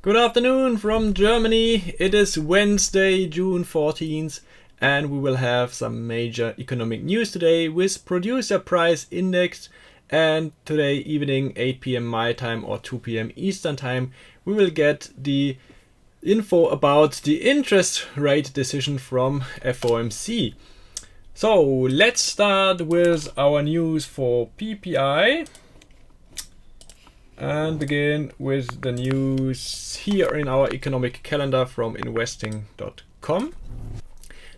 Good afternoon from Germany. It is Wednesday, June 14th, and we will have some major economic news today with producer price index. And today evening, 8 p.m. my time or 2 p.m. Eastern time, we will get the info about the interest rate decision from FOMC. So let's start with our news for PPI. And begin with the news here in our economic calendar from investing.com.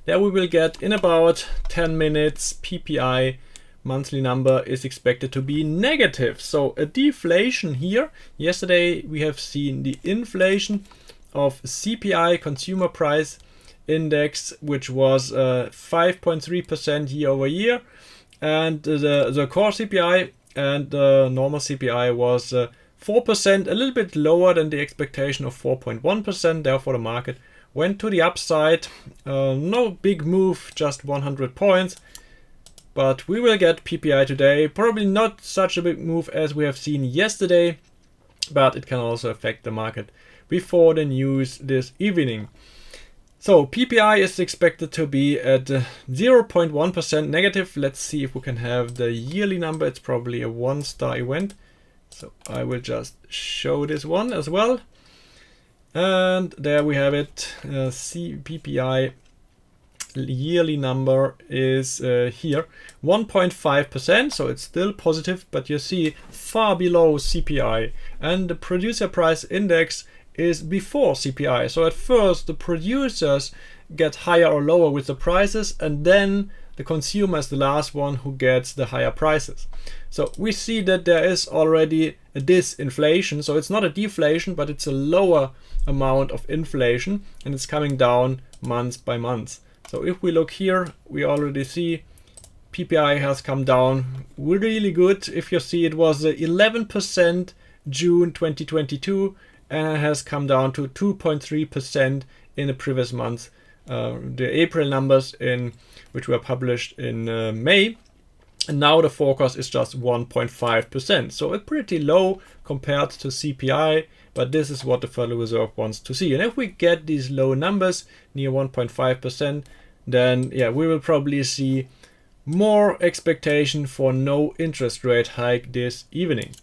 There we will get in about 10 minutes PPI monthly number is expected to be negative. So a deflation here. Yesterday we have seen the inflation of CPI, consumer price index, which was 5.3% year over year. And the core CPI and the normal CPI was 4%, a little bit lower than the expectation of 4.1%. Therefore, the market went to the upside. No big move, just 100 points. But we will get PPI today. Probably not such a big move as we have seen yesterday, but it can also affect the market before the news this evening. So PPI is expected to be at 0.1% negative. Let's see if we can have the yearly number. It's probably a one-star event. So I will just show this one as well. And there we have it. PPI yearly number is here, 1.5%. So it's still positive, but you see far below CPI. And the producer price index is before CPI. So at first the producers get higher or lower with the prices, and then the consumer is the last one who gets the higher prices. So we see that there is already a disinflation. So it's not a deflation, but it's a lower amount of inflation, and it's coming down month by month. So if we look here, we already see PPI has come down really good. If you see, it was 11% June 2022, and it has come down to 2.3% in the previous month. The April numbers which were published in May, and now the forecast is just 1.5%. So it's pretty low compared to CPI, but this is what the Federal Reserve wants to see. And if we get these low numbers near 1.5%, then we will probably see more expectation for no interest rate hike this evening.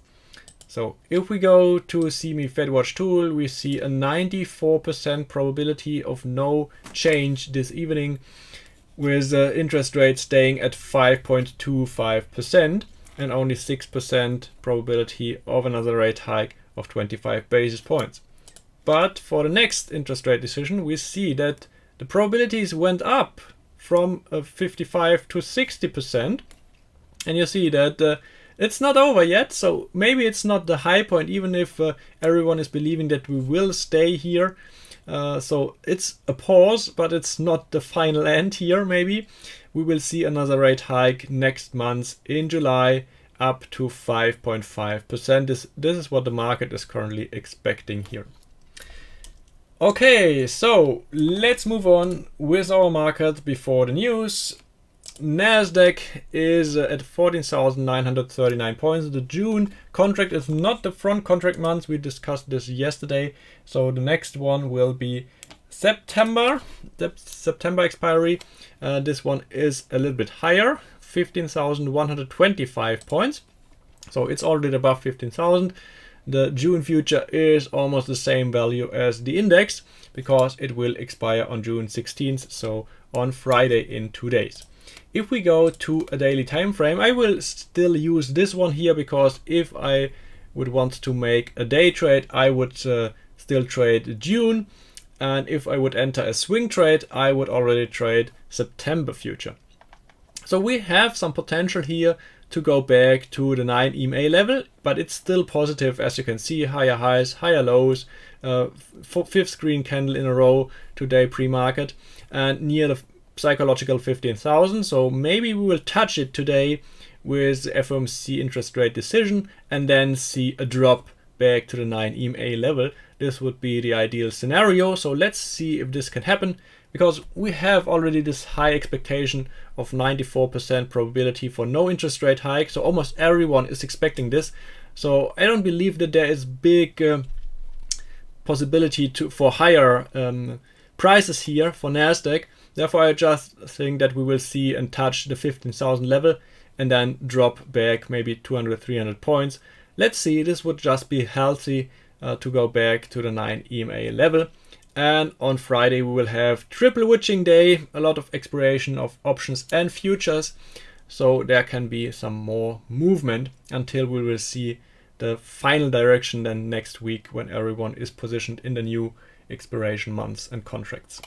So if we go to CME FedWatch tool, we see a 94% probability of no change this evening, with the interest rate staying at 5.25% and only 6% probability of another rate hike of 25 basis points. But for the next interest rate decision, we see that the probabilities went up from 55 to 60%. And you see that it's not over yet, so maybe it's not the high point, even if everyone is believing that we will stay here. So it's a pause, but it's not the final end here. Maybe we will see another rate hike next month in July up to 5.5%. This is what the market is currently expecting here. Okay, so let's move on with our market before the news. Nasdaq is at 14,939 points. The June contract is not the front contract month. We discussed this yesterday. So the next one will be September, the September expiry. This one is a little bit higher, 15,125 points. So it's already above 15,000. The June future is almost the same value as the index because it will expire on June 16th. So on Friday in 2 days. If we go to a daily time frame, I will still use this one here because if I would want to make a day trade, I would still trade June. And if I would enter a swing trade, I would already trade September future. So we have some potential here to go back to the 9 EMA level, but it's still positive. As you can see, higher highs, higher lows, fifth green candle in a row today pre-market, and near the psychological 15,000. So maybe we will touch it today with the FOMC interest rate decision and then see a drop back to the 9 EMA level. This would be the ideal scenario. So let's see if this can happen, because we have already this high expectation of 94% probability for no interest rate hike. So almost everyone is expecting this. So I don't believe that there is big possibility for higher prices here for Nasdaq. Therefore, I just think that we will see and touch the 15,000 level and then drop back maybe 200, 300 points. Let's see, this would just be healthy to go back to the 9 EMA level. And on Friday we will have triple witching day, a lot of expiration of options and futures. So there can be some more movement until we will see the final direction then next week when everyone is positioned in the new expiration months and contracts.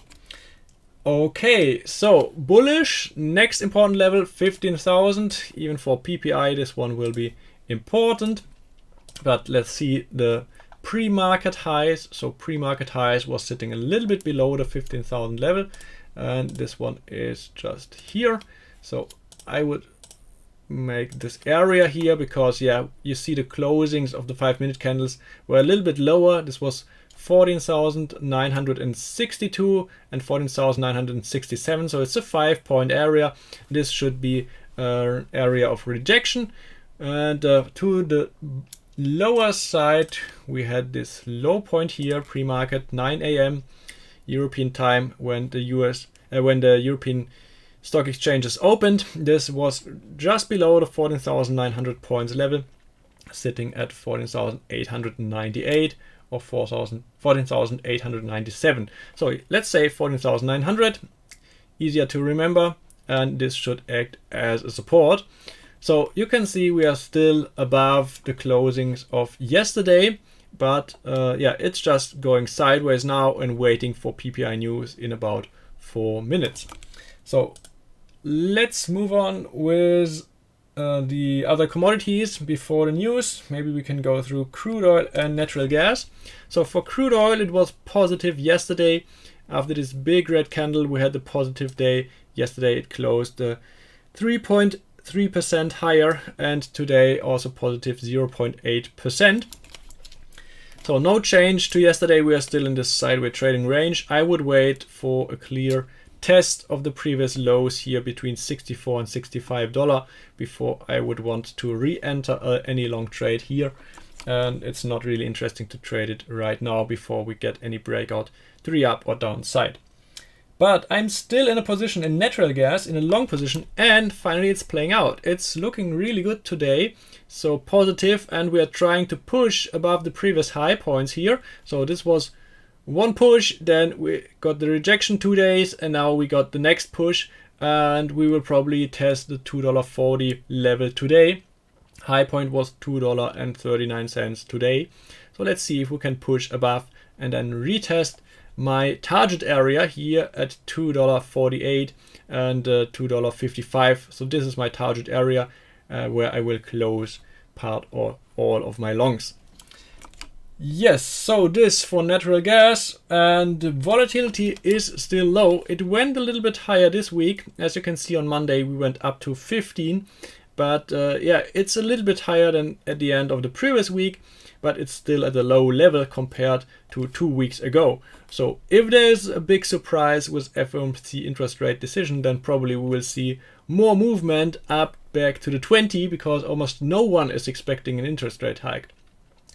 Okay, so bullish, next important level 15,000. Even for PPI this one will be important. But let's see the pre-market highs. So pre-market highs was sitting a little bit below the 15,000 level, and this one is just here. So I would make this area here because yeah, you see the closings of the 5-minute candles were a little bit lower. This was 14,962 and 14,967. So it's a 5-point area. This should be an area of rejection. And to the lower side, we had this low point here, pre-market 9 a.m. European time when the European stock exchanges opened. This was just below the 14,900 points level, sitting at 14,898 or 14,897. So let's say 14,900, easier to remember, and this should act as a support. So you can see we are still above the closings of yesterday, but yeah, it's just going sideways now and waiting for PPI news in about 4 minutes. So let's move on with the other commodities before the news. Maybe we can go through crude oil and natural gas. So for crude oil, it was positive yesterday. After this big red candle, we had the positive day. Yesterday it closed 3.3% higher, and today also positive 0.8%. So no change to yesterday. We are still in this sideways trading range. I would wait for a clear test of the previous lows here between $64 and $65 before I would want to re-enter any long trade here. And it's not really interesting to trade it right now before we get any breakout to the up or downside. But I'm still in a position in natural gas, in a long position, and finally it's playing out. It's looking really good today, so positive, and we are trying to push above the previous high points here. So this was one push, then we got the rejection 2 days, and now we got the next push, and we will probably test the $2.40 level today. High point was $2.39 today. So let's see if we can push above and then retest my target area here at $2.48 and $2.55. So this is my target area where I will close part or all of my longs. Yes, so this for natural gas, and the volatility is still low. It went a little bit higher this week. As you can see on Monday we went up to 15, but yeah, it's a little bit higher than at the end of the previous week, but it's still at a low level compared to 2 weeks ago. So if there's a big surprise with FOMC interest rate decision, then probably we will see more movement up back to the 20, because almost no one is expecting an interest rate hike.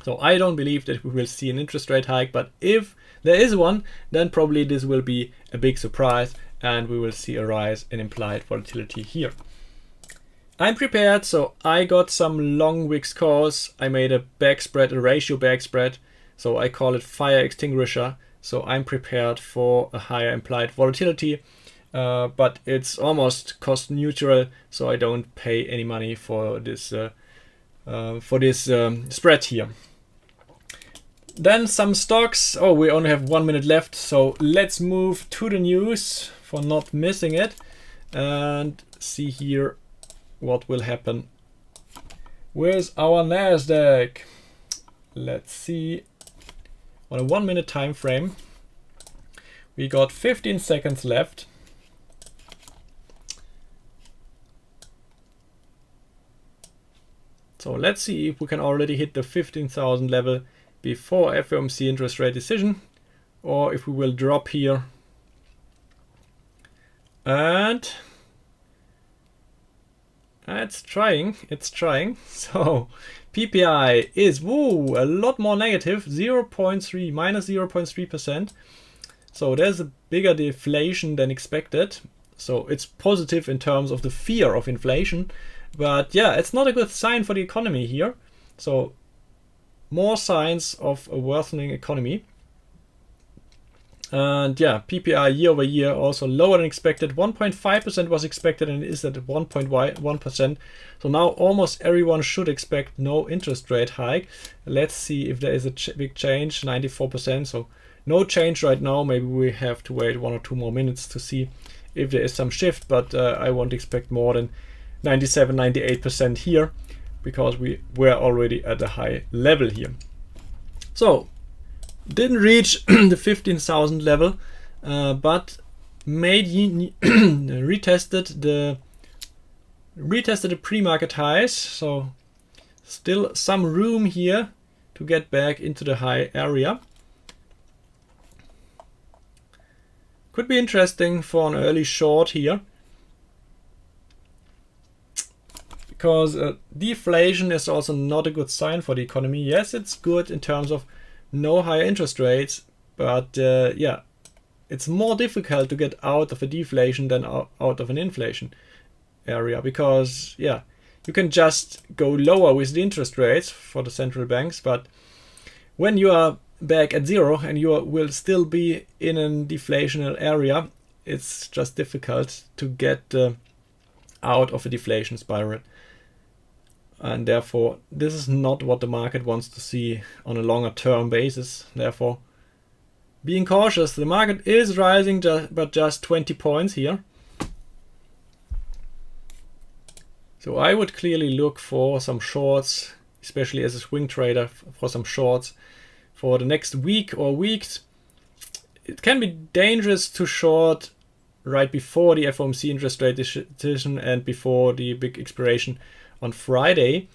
So I don't believe that we will see an interest rate hike, but if there is one, then probably this will be a big surprise and we will see a rise in implied volatility here. I'm prepared, so I got some long wicks calls. I made a back spread, a ratio back spread, so I call it fire extinguisher. So I'm prepared for a higher implied volatility, but it's almost cost neutral, so I don't pay any money for this spread here. Then some stocks. Oh, we only have 1 minute left, so let's move to the news for not missing it and see here what will happen with our Nasdaq. Let's see. On a 1 minute time frame, we got 15 seconds left. So let's see if we can already hit the 15,000 level before FOMC interest rate decision, or if we will drop here. And it's trying. So PPI is a lot more negative, 0.3, minus 0.3%. So there's a bigger deflation than expected. So it's positive in terms of the fear of inflation. But yeah, it's not a good sign for the economy here. So more signs of a worsening economy. And yeah, PPI year over year also lower than expected. 1.5% was expected and it is at 1.1%. So now almost everyone should expect no interest rate hike. Let's see if there is a big change, 94%. So no change right now. Maybe we have to wait 1 or 2 more minutes to see if there is some shift, but I won't expect more than 97, 98% here because we were already at a high level here. So didn't reach the 15,000 level, but retested the pre-market highs. So still some room here to get back into the high area. Could be interesting for an early short here, because deflation is also not a good sign for the economy. Yes, it's good in terms of no higher interest rates, but yeah, it's more difficult to get out of a deflation than out of an inflation area, because yeah, you can just go lower with the interest rates for the central banks, but when you are back at zero and you will still be in a deflationary area, it's just difficult to get out of a deflation spiral. And therefore, this is not what the market wants to see on a longer term basis. Therefore, being cautious. The market is rising, but just 20 points here. So I would clearly look for some shorts, especially as a swing trader, for some shorts for the next week or weeks. It can be dangerous to short right before the FOMC interest rate decision and before the big expiration on Friday,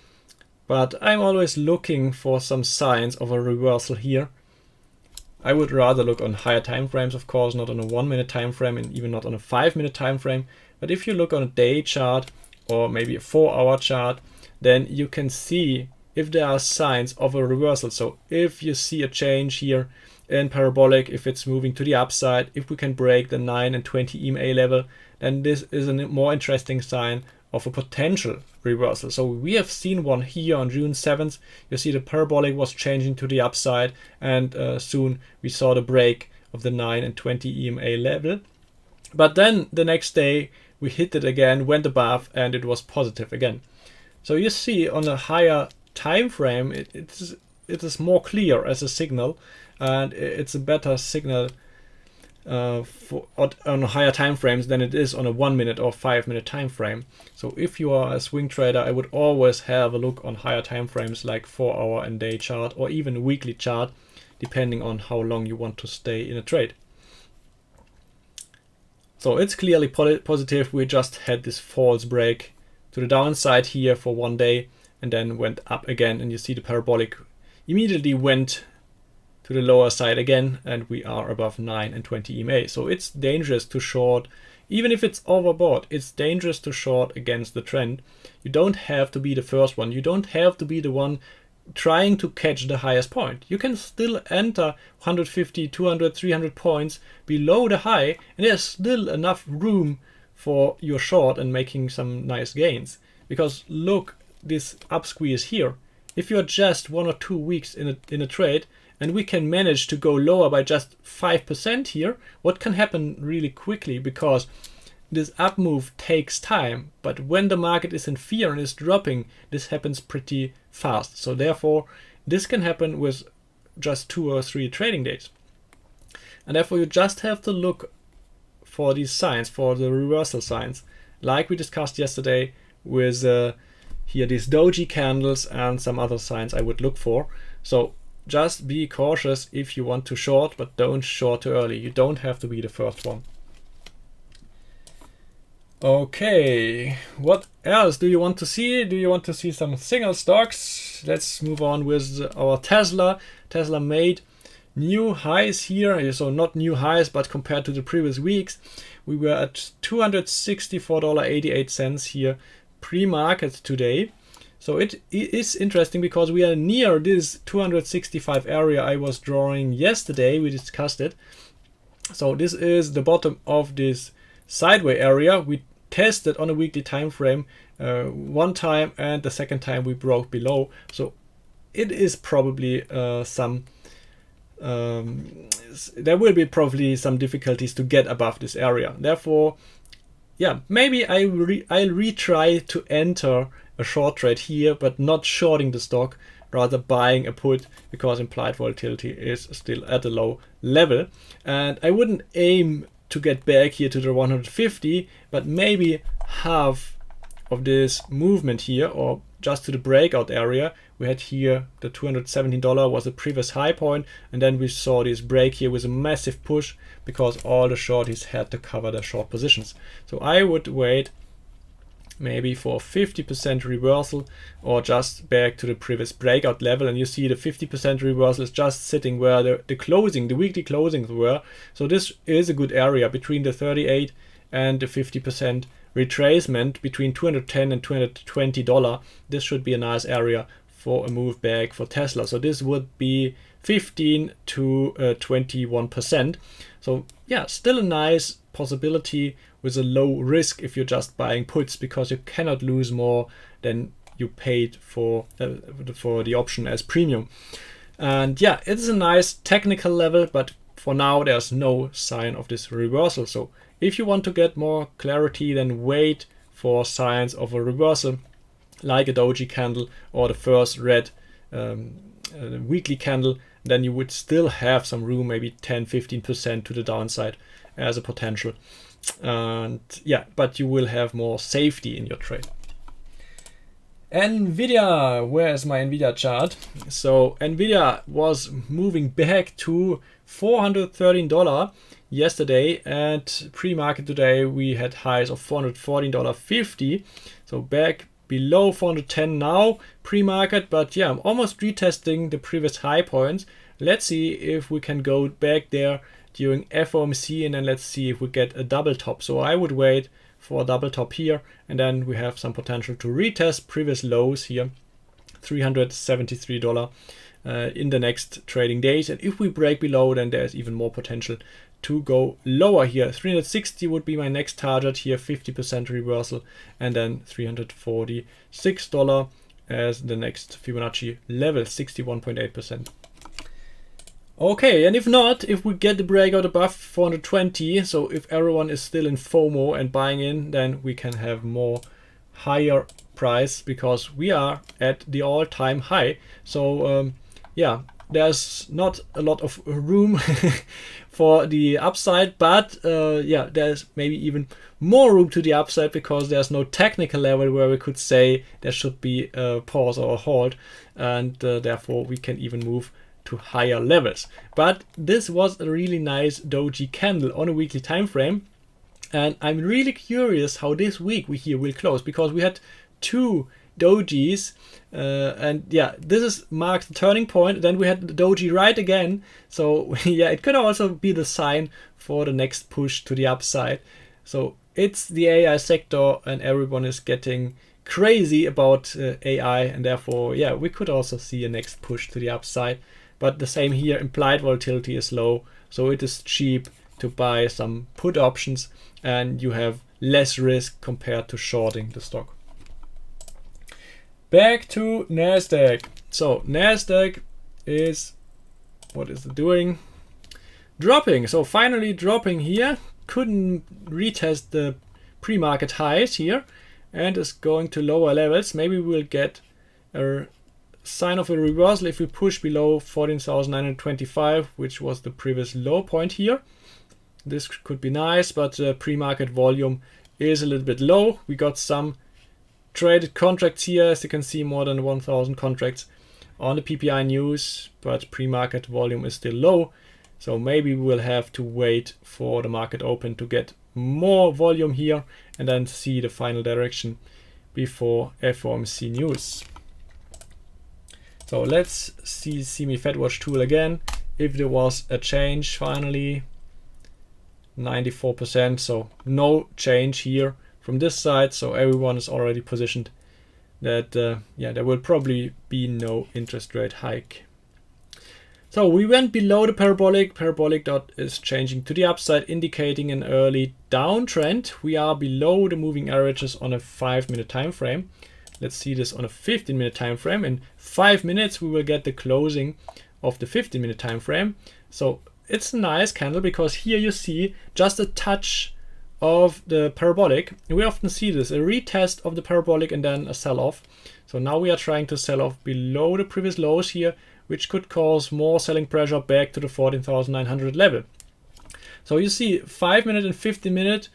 but I'm always looking for some signs of a reversal here. I would rather look on higher time frames, of course, not on a 1 minute time frame and even not on a 5 minute time frame. But if you look on a day chart or maybe a 4-hour chart, then you can see if there are signs of a reversal. So if you see a change here in parabolic, if it's moving to the upside, if we can break the 9 and 20 EMA level, then this is a more interesting sign of a potential reversal. So we have seen one here on June 7th. You see the parabolic was changing to the upside, and soon we saw the break of the 9 and 20 EMA level. But then the next day we hit it again, went above, and it was positive again. So you see on a higher time frame, it is more clear as a signal, and it's a better signal on higher time frames than it is on a 1 minute or 5 minute time frame. So if you are a swing trader, I would always have a look on higher time frames like 4-hour and day chart, or even a weekly chart, depending on how long you want to stay in a trade. So it's clearly positive. We just had this false break to the downside here for 1 day and then went up again, and you see the parabolic immediately went to the lower side again, and we are above 9 and 20 EMA. So it's dangerous to short, even if it's overbought. It's dangerous to short against the trend. You don't have to be the first one. You don't have to be the one trying to catch the highest point. You can still enter 150, 200, 300 points below the high, and there's still enough room for your short and making some nice gains. Because look, this up squeeze here. If you're just 1 or 2 weeks in a trade, and we can manage to go lower by just 5% here, what can happen really quickly, because this up move takes time, but when the market is in fear and is dropping, this happens pretty fast. So therefore, this can happen with just 2 or 3 trading days. And therefore, you just have to look for these signs, for the reversal signs, like we discussed yesterday with here these doji candles and some other signs I would look for. So just be cautious if you want to short, but don't short too early. You don't have to be the first one. Okay, what else do you want to see? Do you want to see some single stocks? Let's move on with our Tesla. Tesla made new highs here, so not new highs, but compared to the previous weeks, we were at $264.88 here pre-market today. So it is interesting because we are near this 265 area I was drawing yesterday. We discussed it. So this is the bottom of this sideway area. We tested on a weekly time frame one time, and the second time we broke below. So it is probably there will be probably some difficulties to get above this area. Therefore, yeah, maybe I'll retry to enter a short trade here, but not shorting the stock, rather buying a put, because implied volatility is still at a low level. And I wouldn't aim to get back here to the 150, but maybe half of this movement here, or just to the breakout area. We had here the $217 was the previous high point, and then we saw this break here with a massive push because all the shorties had to cover their short positions. So I would wait maybe for 50% reversal, or just back to the previous breakout level. And you see the 50% reversal is just sitting where the weekly closings were. So this is a good area between the 38 and the 50% retracement between $210 and $220. This should be a nice area for a move back for Tesla. So this would be 15 to 21%. So yeah, still a nice possibility with a low risk if you're just buying puts, because you cannot lose more than you paid for the option as premium. And yeah, it's a nice technical level, but for now there's no sign of this reversal. So if you want to get more clarity, then wait for signs of a reversal, like a doji candle or the first red weekly candle. Then you would still have some room, maybe 10-15% to the downside as a potential. And yeah, but you will have more safety in your trade. Nvidia, where's my Nvidia chart? So Nvidia was moving back to $413 yesterday, and pre-market today we had highs of $414.50. So back below 410 now pre-market, but yeah, I'm almost retesting the previous high points. Let's see if we can go back there during FOMC, and then let's see if we get a double top. So I would wait for a double top here, and then we have some potential to retest previous lows here, $373 in the next trading days. And if we break below, then there's even more potential to go lower here. 360 would be my next target here, 50% reversal, and then $346 as the next Fibonacci level, 61.8%. Okay, and if not, if we get the breakout above 420, so if everyone is still in FOMO and buying in, then we can have more higher price, because we are at the all-time high. So yeah, there's not a lot of room for the upside, but yeah, there's maybe even more room to the upside, because there's no technical level where we could say there should be a pause or a halt, and therefore we can even move to higher levels. But this was a really nice doji candle on a weekly time frame, and I'm really curious how this week we here will close, because we had two dojis, and yeah, this marks the turning point. Then we had the doji right again, so yeah, it could also be the sign for the next push to the upside. So it's the AI sector, and everyone is getting crazy about AI, and therefore yeah, we could also see a next push to the upside. But the same here, implied volatility is low, so it is cheap to buy some put options, and you have less risk compared to shorting the stock. Back to Nasdaq. So Nasdaq is, what is it doing? Dropping. So finally dropping here. Couldn't retest the pre-market highs here, and is going to lower levels. Maybe we'll get a sign of a reversal if we push below 14,925, which was the previous low point here. This could be nice, but pre-market volume is a little bit low. We got some traded contracts here, as you can see, more than 1,000 contracts on the PPI news, but pre-market volume is still low. So maybe we'll have to wait for the market open to get more volume here, and then see the final direction before FOMC news. So let's see CME FedWatch tool again. If there was a change finally, 94%, so no change here from this side. So everyone is already positioned that yeah, there will probably be no interest rate hike. So we went below the parabolic dot is changing to the upside, indicating an early downtrend. We are below the moving averages on a 5-minute time frame. Let's see this on a 15-minute time frame. In 5 minutes we will get the closing of the 15-minute time frame. So it's a nice candle, because here you see just a touch of the parabolic. We often see this, a retest of the parabolic and then a sell-off. So now we are trying to sell off below the previous lows here, which could cause more selling pressure back to the 14,900 level. So you see 5-minute and 15-minute,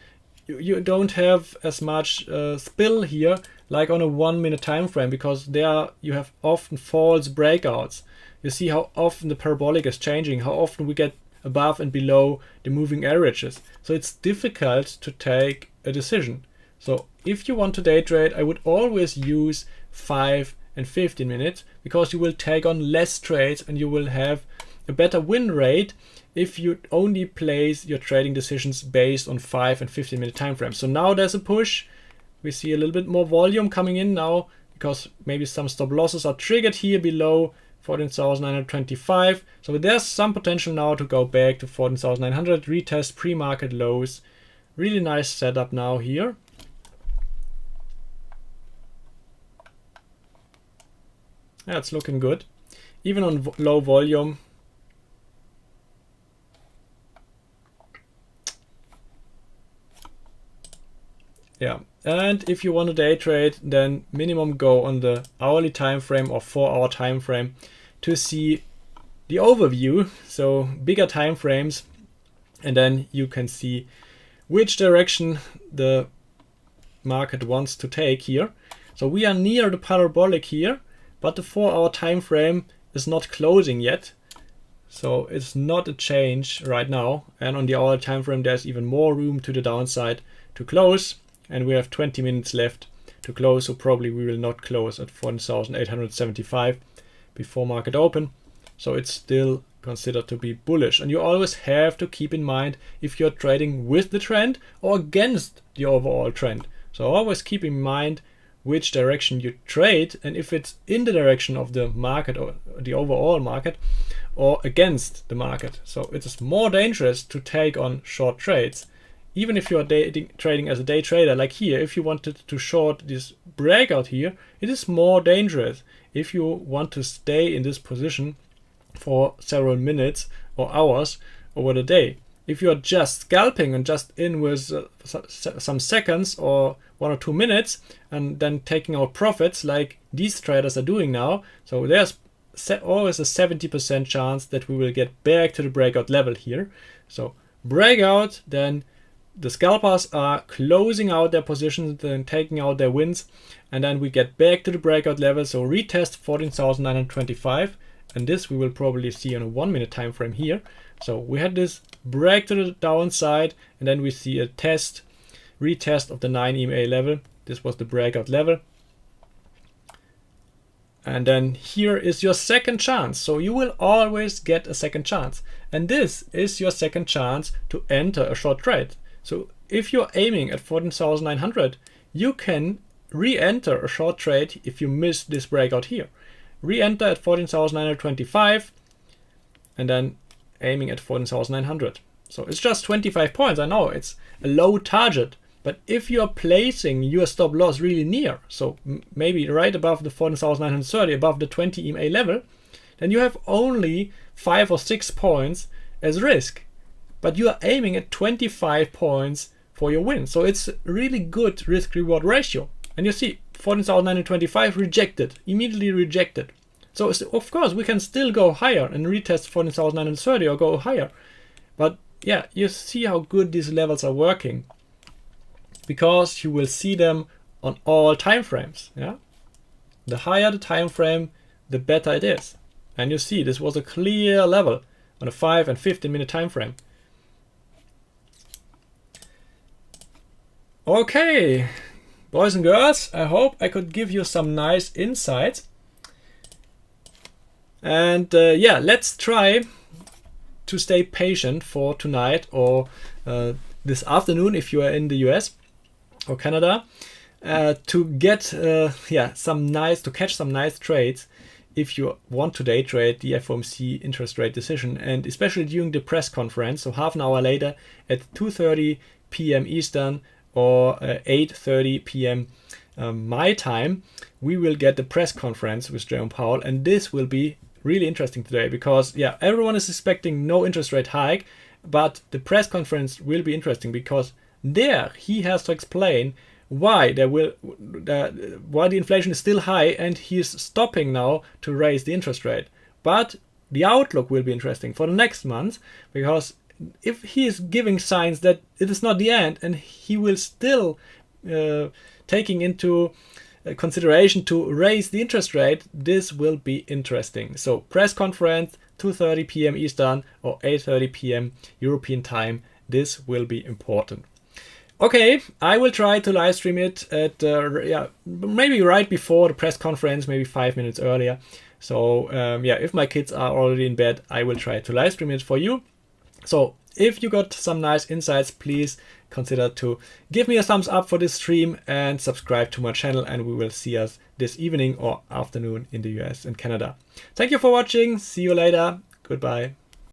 you don't have as much spill here like on a 1-minute time frame, because there you have often false breakouts. You see how often the parabolic is changing, how often we get above and below the moving averages. So it's difficult to take a decision. So if you want to day trade, I would always use 5 and 15 minutes, because you will take on less trades and you will have a better win rate if you only place your trading decisions based on 5 and 15-minute time frames. So now there's a push. We see a little bit more volume coming in now, because maybe some stop losses are triggered here below 14,925. So there's some potential now to go back to 14,900, retest pre-market lows. Really nice setup now here. Yeah, it's looking good, even on low volume. Yeah, and if you want to day trade, then minimum go on the hourly time frame or 4-hour time frame to see the overview, so bigger time frames, and then you can see which direction the market wants to take here. So we are near the parabolic here, but the 4-hour time frame is not closing yet, so it's not a change right now. And on the hour time frame there's even more room to the downside to close, and we have 20 minutes left to close, so probably we will not close at 14,875 before market open. So it's still considered to be bullish, and you always have to keep in mind if you're trading with the trend or against the overall trend. So always keep in mind which direction you trade, and if it's in the direction of the market or the overall market or against the market. So it is more dangerous to take on short trades. Even if you are trading as a day trader, like here, if you wanted to short this breakout here, it is more dangerous if you want to stay in this position for several minutes or hours over the day. If you are just scalping and just in with some seconds or 1 or 2 minutes and then taking out profits like these traders are doing now, so there's always a 70% chance that we will get back to the breakout level here. So breakout, then the scalpers are closing out their positions and taking out their wins, and then we get back to the breakout level. So retest 14,925, and this we will probably see on a 1-minute time frame here. So we had this break to the downside, and then we see a retest of the 9 EMA level. This was the breakout level. And then here is your second chance. So you will always get a second chance. And this is your second chance to enter a short trade. So if you're aiming at 14,900, you can re-enter a short trade if you miss this breakout here. Re-enter at 14,925 and then aiming at 14,900. So it's just 25 points. I know it's a low target, but if you are placing your stop loss really near, so maybe right above the 14,930, above the 20 EMA level, then you have only 5 or 6 points as risk, but you are aiming at 25 points for your win. So it's really good risk reward ratio. And you see 14,925 rejected, immediately rejected. So of course we can still go higher and retest 14,930 or go higher. But yeah, you see how good these levels are working, because you will see them on all time frames. Yeah, the higher the time frame, the better it is. And you see this was a clear level on a 5 and 15 minute time frame. Okay, boys and girls, I hope I could give you some nice insights. And yeah, let's try to stay patient for tonight or this afternoon if you are in the US or Canada. to get to catch some nice trades if you want to day trade the FOMC interest rate decision, and especially during the press conference. So half an hour later at 2:30 p.m. Eastern or 8:30 p.m. My time, we will get the press conference with Jerome Powell, and this will be really interesting today because everyone is expecting no interest rate hike, but the press conference will be interesting because there he has to explain why why the inflation is still high and he's stopping now to raise the interest rate. But the outlook will be interesting for the next month, because if he is giving signs that it is not the end and he will still taking into consideration to raise the interest rate, this will be interesting. So press conference 2:30 p.m. Eastern or 8:30 p.m. European time, this will be important. Okay, I will try to live stream it at maybe right before the press conference, maybe 5 minutes earlier. So if my kids are already in bed, I will try to live stream it for you. So if you got some nice insights, please consider to give me a thumbs up for this stream and subscribe to my channel, and we will see us this evening or afternoon in the US and Canada. Thank you for watching. See you later. Goodbye.